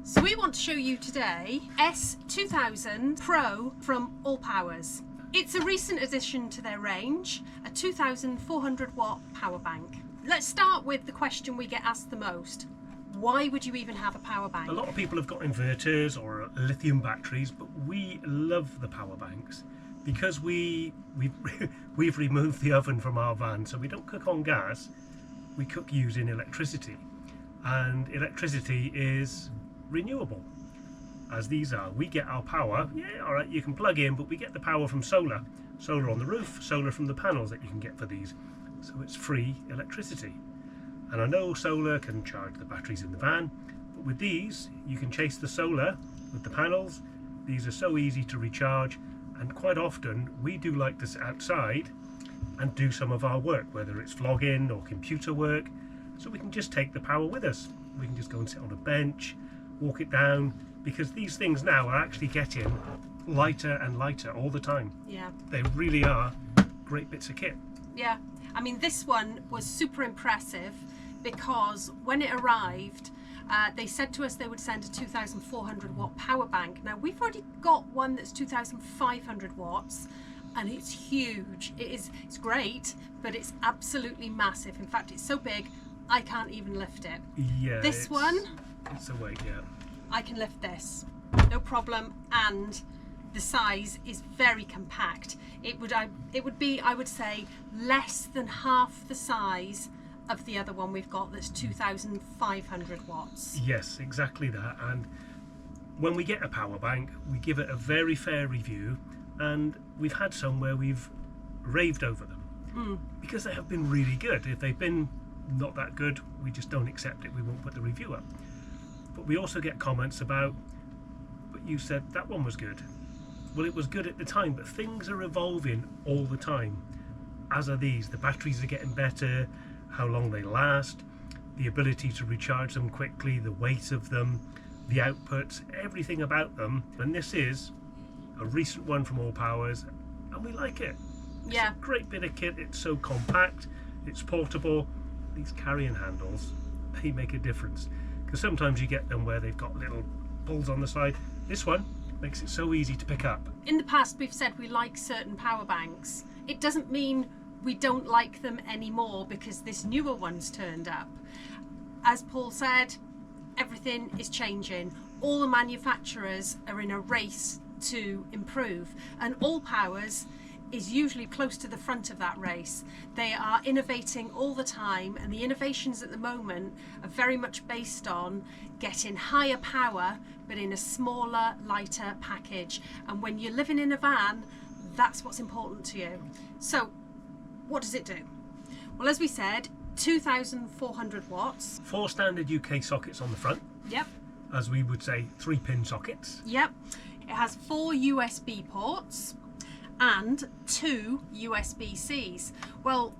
So we want to show you today S2000 Pro from Allpowers. It's a recent addition to their range, a 2400 watt power bank. Let's start with the question we get asked the most. Why would you even have a power bank? A lot of people have got inverters or lithium batteries, but we love the power banks because we've removed the oven from our van, so we don't cook on gas, we cook using electricity. And electricity is renewable, as these are. We get our power, yeah, all right, you can plug in, but we get the power from solar on the roof, solar from the panels that you can get for these, so it's free electricity. And I know solar can charge the batteries in the van, but with these you can chase the solar with the panels. These are so easy to recharge, and quite often we do like to sit outside and do some of our work, whether it's vlogging or computer work, so we can just take the power with us. We can just go and sit on a bench, walk it down, because these things now are actually getting lighter and lighter all the time. Yeah. They really are great bits of kit. Yeah. I mean, this one was super impressive because when it arrived, they said to us they would send a 2400 watt power bank. Now we've already got one that's 2500 watts and it's huge. It's great, but it's absolutely massive. In fact, it's so big I can't even lift it. Yeah. This one, it's a weight, yeah. I can lift this, no problem, and the size is very compact. It would be, I would say, less than half the size of the other one we've got that's 2500 watts. Yes, exactly that. And when we get a power bank, we give it a very fair review, and we've had some where we've raved over them because they have been really good. If they've been not that good, we just don't accept it, we won't put the review up. But we also get comments about, but you said that one was good. Well, it was good at the time, but things are evolving all the time, as are these. The batteries are getting better, how long they last, the ability to recharge them quickly, the weight of them, the outputs, everything about them. And this is a recent one from Allpowers, and we like it. Yeah. It's a great bit of kit. It's so compact, it's portable. These carrying handles, they make a difference, because sometimes you get them where they've got little pulls on the side. This one makes it so easy to pick up. In the past we've said we like certain power banks. It doesn't mean we don't like them anymore because this newer one's turned up. As Paul said, everything is changing. All the manufacturers are in a race to improve, and Allpowers is usually close to the front of that race. They are innovating all the time, and the innovations at the moment are very much based on getting higher power but in a smaller, lighter package. And when you're living in a van, that's what's important to you. So what does it do? Well, as we said, 2400 watts. 4 standard UK sockets on the front. Yep. As we would say, 3-pin sockets. Yep. It has 4 USB ports and 2 USB-Cs. Well,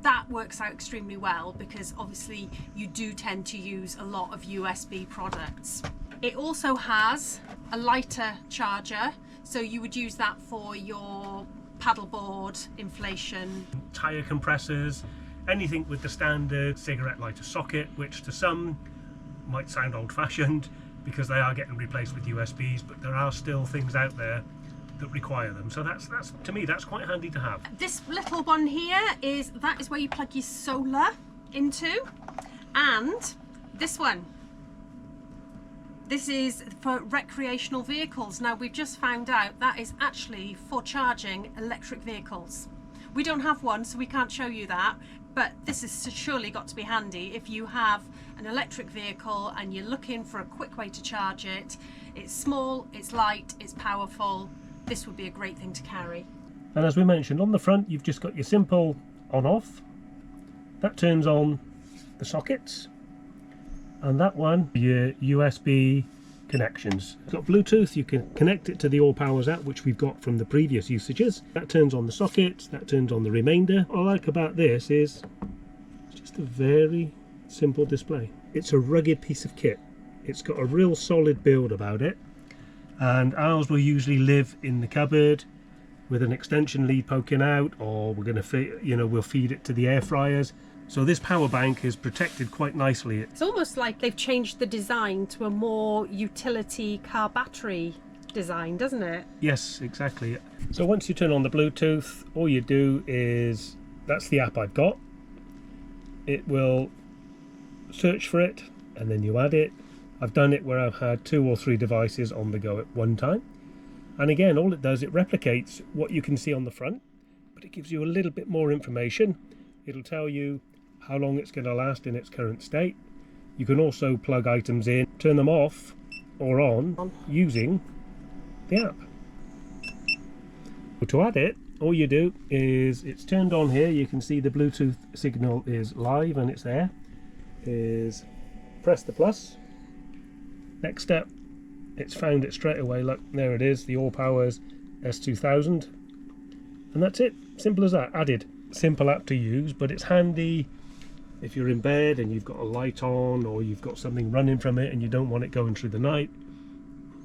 that works out extremely well because obviously you do tend to use a lot of USB products. It also has a lighter charger, so you would use that for your paddleboard, inflation. Tyre compressors, anything with the standard cigarette lighter socket, which to some might sound old-fashioned because they are getting replaced with USBs, but there are still things out there that require them, so that's to me that's quite handy to have. This little one here is where you plug your solar into, and this one, this is for recreational vehicles. Now we've just found out that is actually for charging electric vehicles. We don't have one, so we can't show you that, but this has surely got to be handy if you have an electric vehicle and you're looking for a quick way to charge it. It's small, it's light, it's powerful. This would be a great thing to carry. And as we mentioned, on the front you've just got your simple on-off. That turns on the sockets, and that one your USB connections. It's got Bluetooth, you can connect it to the Allpowers app, which we've got from the previous usages. That turns on the sockets, that turns on the remainder. What I like about this is it's just a very simple display. It's a rugged piece of kit. It's got a real solid build about it, and ours will usually live in the cupboard with an extension lead poking out, or we're going to feed, we'll feed it to the air fryers. So this power bank is protected quite nicely. It's almost like they've changed the design to a more utility car battery design, doesn't it? Yes, exactly. So once you turn on the Bluetooth, all you do is, that's the app I've got. It will search for it and then you add it. I've done it where I've had 2 or 3 devices on the go at one time. And again, all it does, it replicates what you can see on the front, but it gives you a little bit more information. It'll tell you how long it's going to last in its current state. You can also plug items in, turn them off or on using the app. To add it, all you do is, it's turned on here, you can see the Bluetooth signal is live and it's there, is press the plus. Next step, it's found it straight away, look, there it is, the Allpowers S2000, and that's it, simple as that, added. Simple app to use, but it's handy if you're in bed and you've got a light on or you've got something running from it and you don't want it going through the night.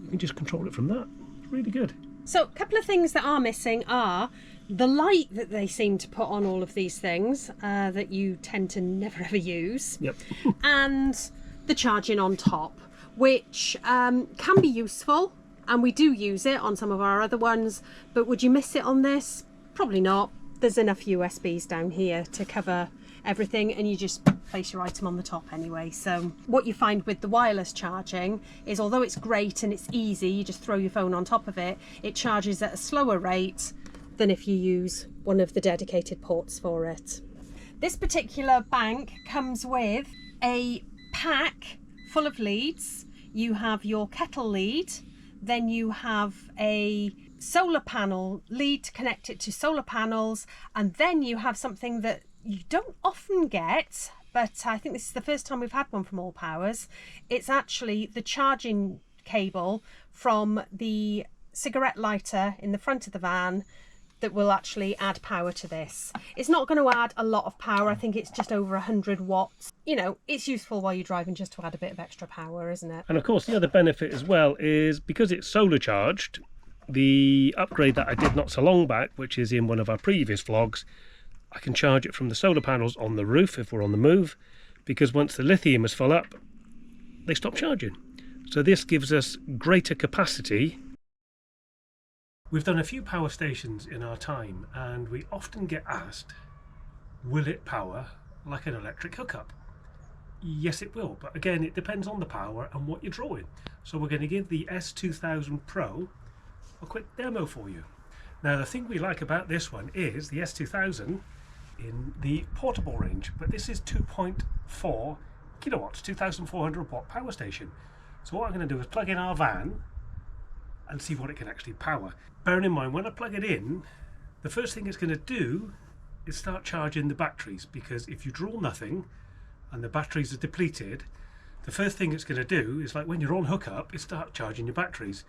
You can just control it from that. It's really good. So a couple of things that are missing are the light that they seem to put on all of these things that you tend to never ever use. Yep. And the charging on top, which can be useful, and we do use it on some of our other ones, but would you miss it on this? Probably not. There's enough USBs down here to cover everything, and you just place your item on the top anyway. So what you find with the wireless charging is, although it's great and it's easy, you just throw your phone on top of it, it charges at a slower rate than if you use one of the dedicated ports for it. This particular bank comes with a pack full of leads. You have your kettle lead, then you have a solar panel lead to connect it to solar panels, and then you have something that you don't often get, but I think this is the first time we've had one from Allpowers. It's actually the charging cable from the cigarette lighter in the front of the van that will actually add power to this. It's not going to add a lot of power. I think it's just over 100 watts. You know, it's useful while you're driving just to add a bit of extra power, isn't it? And of course the other benefit as well is, because it's solar charged, the upgrade that I did not so long back, which is in one of our previous vlogs, I can charge it from the solar panels on the roof if we're on the move, because once the lithium is full up, they stop charging. So this gives us greater capacity. We've done a few power stations in our time, and we often get asked, will it power like an electric hookup? Yes, it will, but again, it depends on the power and what you're drawing. So we're going to give the S2000 Pro a quick demo for you. Now, the thing we like about this one is the S2000 in the portable range, but this is 2.4 kilowatts, 2400 watt power station. So what I'm going to do is plug in our van and see what it can actually power. Bearing in mind, when I plug it in, the first thing it's going to do is start charging the batteries, because if you draw nothing and the batteries are depleted, the first thing it's going to do is, like when you're on hookup, is start charging your batteries.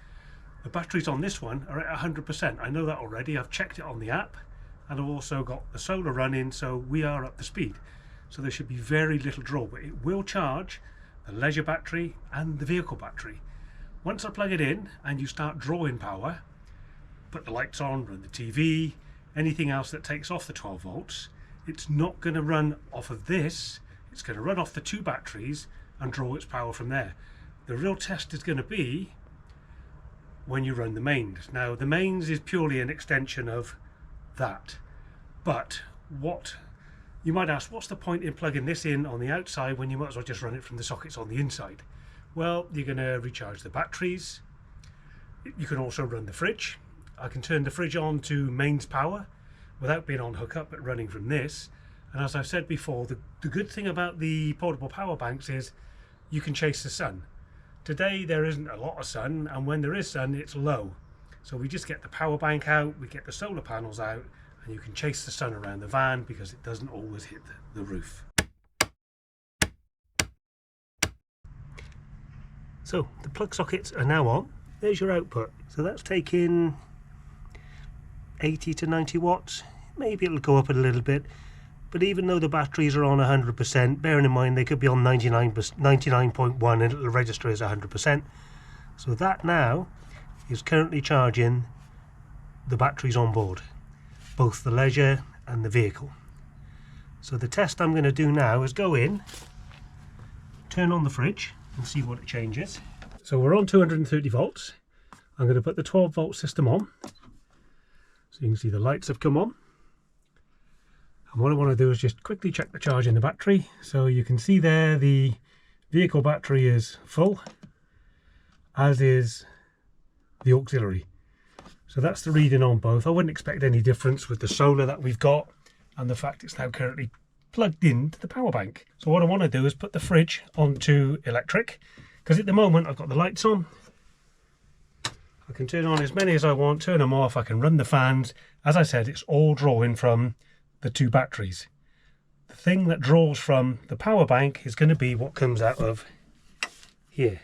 The batteries on this one are at 100%. I know that already. I've checked it on the app, and I've also got the solar running, so we are up to speed. So there should be very little draw, but it will charge the leisure battery and the vehicle battery. Once I plug it in and you start drawing power, put the lights on, run the TV, anything else that takes off the 12 volts, it's not going to run off of this. It's going to run off the 2 batteries and draw its power from there. The real test is going to be when you run the mains. Now, the mains is purely an extension of that, but what you might ask, what's the point in plugging this in on the outside when you might as well just run it from the sockets on the inside? Well, you're going to recharge the batteries. You can also run the fridge. I can turn the fridge on to mains power without being on hookup, but running from this. And as I've said before, the good thing about the portable power banks is you can chase the sun. Today there isn't a lot of sun, and when there is sun, it's low. So we just get the power bank out, we get the solar panels out, and you can chase the sun around the van because it doesn't always hit the roof. So the plug sockets are now on. There's your output. So that's taking 80 to 90 watts. Maybe it'll go up a little bit. But even though the batteries are on 100%, bearing in mind they could be on 99.1 and it'll register as 100%. So that now is currently charging the batteries on board, both the leisure and the vehicle. So the test I'm going to do now is go in, turn on the fridge and see what it changes. So we're on 230 volts. I'm going to put the 12 volt system on. So you can see the lights have come on. And what I want to do is just quickly check the charge in the battery. So you can see there the vehicle battery is full, as is the auxiliary. So that's the reading on both. I wouldn't expect any difference with the solar that we've got and the fact it's now currently plugged into the power bank. So what I want to do is put the fridge onto electric, because at the moment I've got the lights on. I can turn on as many as I want, turn them off, I can run the fans. As I said, it's all drawing from the two batteries. The thing that draws from the power bank is going to be what comes out of here.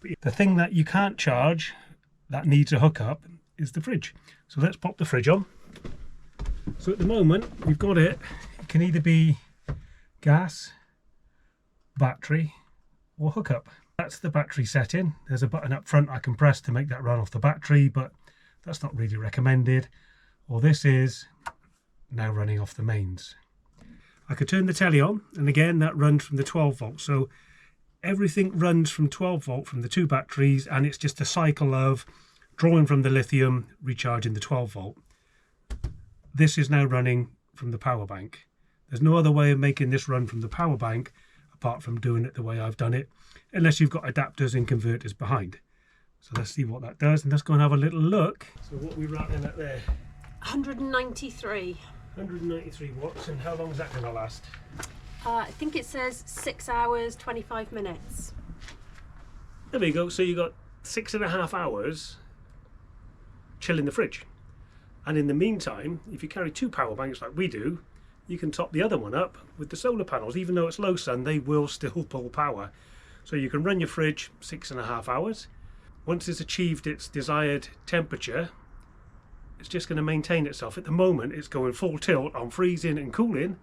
But the thing that you can't charge that needs a hookup is the fridge. So let's pop the fridge on. So at the moment we've got it can either be gas, battery or hookup. That's the battery setting. There's a button up front I can press to make that run off the battery, but that's not really recommended. Or this is now running off the mains. I could turn the telly on, and again that runs from the 12 volt. So everything runs from 12 volt from the two batteries, and it's just a cycle of drawing from the lithium, recharging the 12 volt. This is now running from the power bank. There's no other way of making this run from the power bank apart from doing it the way I've done it, unless you've got adapters and converters behind. So let's see what that does, and let's go and have a little look. So what are we rattling at there? 193. 193 watts, and how long is that going to last? I think it says 6 hours, 25 minutes. There we go, so you got 6.5 hours chilling the fridge. And in the meantime, if you carry two power banks like we do, you can top the other one up with the solar panels. Even though it's low sun, they will still pull power. So you can run your fridge 6.5 hours. Once it's achieved its desired temperature, it's just going to maintain itself. At the moment, it's going full tilt on freezing and cooling.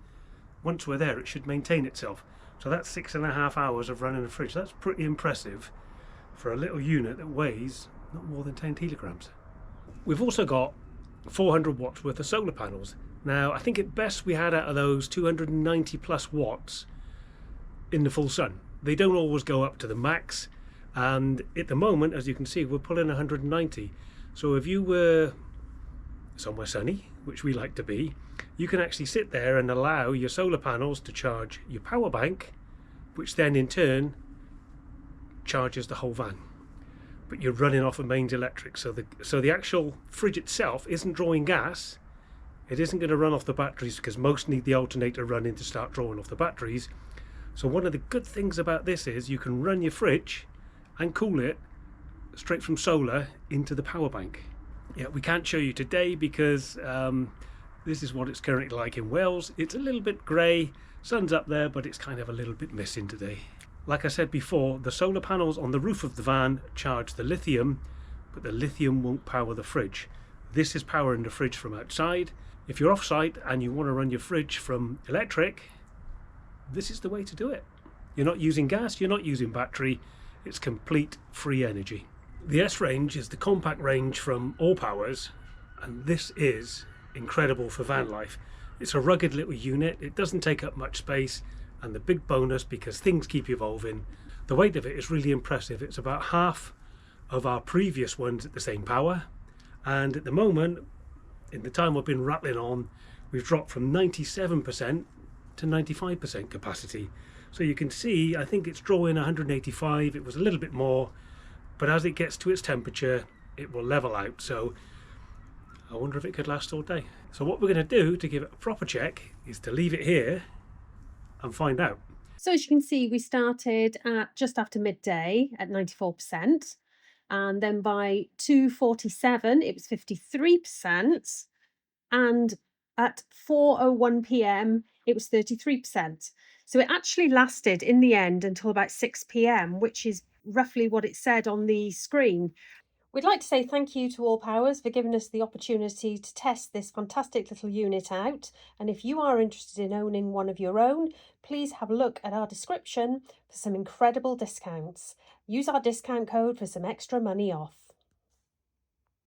Once we're there, it should maintain itself. So that's 6.5 hours of running a fridge. That's pretty impressive for a little unit that weighs not more than 10 kilograms. We've also got 400 watts worth of solar panels. Now, I think at best we had out of those 290 plus watts in the full sun. They don't always go up to the max, and at the moment, as you can see, we're pulling 190. So if you were somewhere sunny, which we like to be, you can actually sit there and allow your solar panels to charge your power bank, which then in turn charges the whole van. But you're running off a mains electric, so the actual fridge itself isn't drawing gas. It isn't going to run off the batteries, because most need the alternator running to start drawing off the batteries. So one of the good things about this is you can run your fridge and cool it straight from solar into the power bank. Yeah, we can't show you today because this is what it's currently like in Wales. It's a little bit grey, sun's up there, but it's kind of a little bit missing today. Like I said before, the solar panels on the roof of the van charge the lithium, but the lithium won't power the fridge. This is powering the fridge from outside. If you're off-site and you want to run your fridge from electric, this is the way to do it. You're not using gas, you're not using battery, it's complete free energy. The S range is the compact range from Allpowers, and this is incredible for van life. It's a rugged little unit, it doesn't take up much space, and the big bonus, because things keep evolving, the weight of it is really impressive. It's about half of our previous ones at the same power, and at the moment, in the time we've been rattling on, we've dropped from 97% to 95% capacity. So you can see, I think it's drawing 185, it was a little bit more, but as it gets to its temperature, it will level out. So I wonder if it could last all day. So what we're going to do to give it a proper check is to leave it here and find out. So as you can see, we started at just after midday at 94%. And then by 2:47, it was 53%. And at 4:01 p.m, it was 33%. So it actually lasted in the end until about 6 p.m, which is roughly what it said on the screen. We'd like to say thank you to Allpowers for giving us the opportunity to test this fantastic little unit out. And if you are interested in owning one of your own, please have a look at our description for some incredible discounts. Use our discount code for some extra money off.